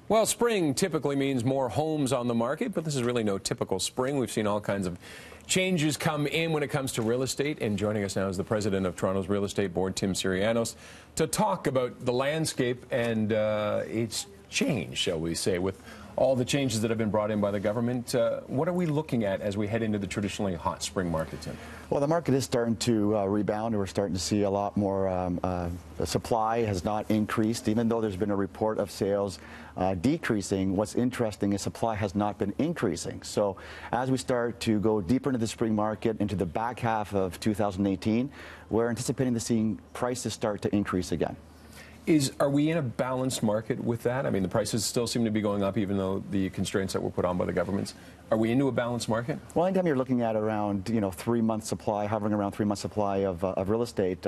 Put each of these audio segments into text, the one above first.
Well, spring typically means more homes on the market, but this is really no typical spring. We've seen all kinds of changes come in when it comes to real estate, and joining us now is the president of Toronto's Real Estate Board, Tim Sirianos, to talk about the landscape and its change, shall we say, with all the changes that have been brought in by the government. What are we looking at as we head into the traditionally hot spring market, Tim? Well, the market is starting to rebound, and we're starting to see a lot more. Supply has not increased, even though there's been a report of sales decreasing. What's interesting is supply has not been increasing. So as we start to go deeper into the spring market, into the back half of 2018, we're anticipating to seeing prices start to increase again. Are we in a balanced market with that? I mean, the prices still seem to be going up, even though the constraints that were put on by the governments. Are we into a balanced market? Well, anytime you're looking at around 3-month supply, hovering around 3-month supply of real estate,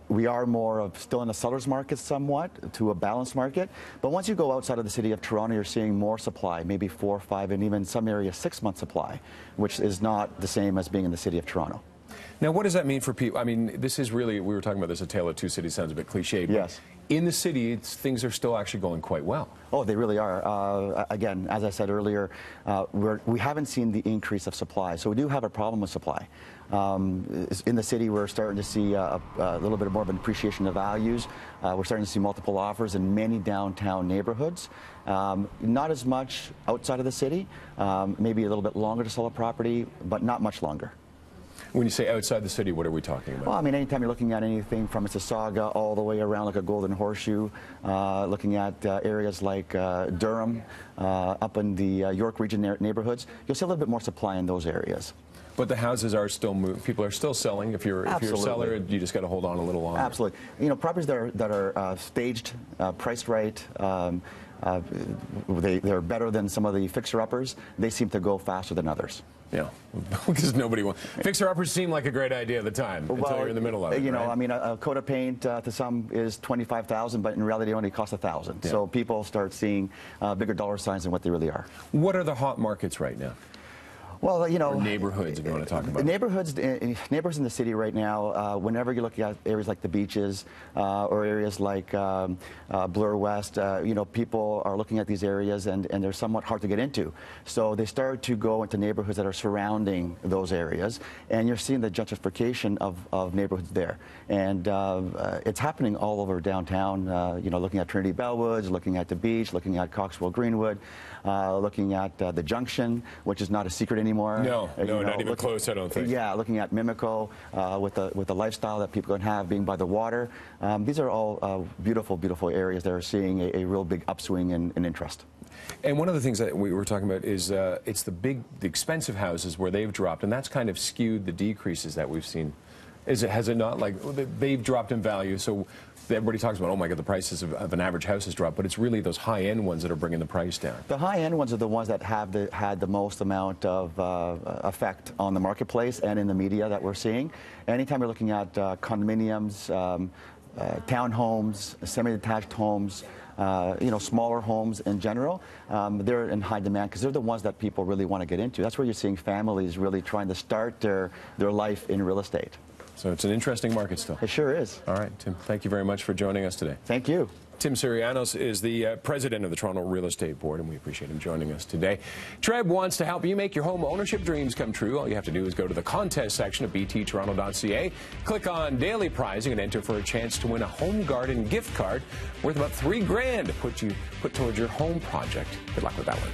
we are more of still in a seller's market somewhat to a balanced market. But once you go outside of the city of Toronto, you're seeing more supply, maybe 4, 5, and even some areas 6-month supply, which is not the same as being in the city of Toronto. Now, what does that mean for people? I mean, this is really, we were talking about this, a tale of two cities sounds a bit cliche, but yes. In the city, things are still actually going quite well. Oh, they really are. Again, as I said earlier, we haven't seen the increase of supply, so we do have a problem with supply. In the city, we're starting to see a little bit more of an appreciation of values. We're starting to see multiple offers in many downtown neighborhoods. Not as much outside of the city, maybe a little bit longer to sell a property, but not much longer. When you say outside the city, what are we talking about? Well, I mean, anytime you're looking at anything from Mississauga all the way around like a Golden Horseshoe, looking at areas like Durham, up in the York region neighborhoods, you'll see a little bit more supply in those areas. But the houses are still moving. People are still selling. If you're a seller, you just got to hold on a little longer. Absolutely. You know, properties that are staged, priced right, they're better than some of the fixer-uppers. They seem to go faster than others. Yeah, because nobody wants. Fixer-uppers seem like a great idea at the time, until you're in the middle of it. You know, right? I mean, a coat of paint to some is $25,000, but in reality, it only costs $1,000. Yeah. So people start seeing bigger dollar signs than what they really are. What are the hot markets right now? Well, you know, or neighborhoods, if you want to talk about neighborhoods in the city right now. Whenever you're looking at areas like the beaches or areas like Bloor West, you know, people are looking at these areas and they're somewhat hard to get into. So they start to go into neighborhoods that are surrounding those areas, and you're seeing the gentrification of neighborhoods there. And it's happening all over downtown. You know, looking at Trinity Bellwoods, looking at the beach, looking at Coxwell Greenwood, looking at the Junction, which is not a secret anymore. No, not even close, I don't think. Yeah, looking at Mimico, with the lifestyle that people can have being by the water. These are all beautiful, beautiful areas that are seeing a real big upswing in interest. And one of the things that we were talking about is it's the expensive houses where they've dropped, and that's kind of skewed the decreases that we've seen. Has it not? Like, they've dropped in value, so everybody talks about, oh my God, the prices of an average house has dropped, but it's really those high-end ones that are bringing the price down. The high-end ones are the ones that have had the most amount of effect on the marketplace and in the media that we're seeing. Anytime you're looking at condominiums, townhomes, semi-detached homes, you know, smaller homes in general, they're in high demand because they're the ones that people really want to get into. That's where you're seeing families really trying to start their life in real estate. So it's an interesting market still. It sure is. All right, Tim, thank you very much for joining us today. Thank you. Tim Sirianos is the president of the Toronto Real Estate Board, and we appreciate him joining us today. TREB wants to help you make your home ownership dreams come true. All you have to do is go to the contest section of bttoronto.ca, click on daily prizing, and enter for a chance to win a home garden gift card worth about $3 grand to put towards your home project. Good luck with that one.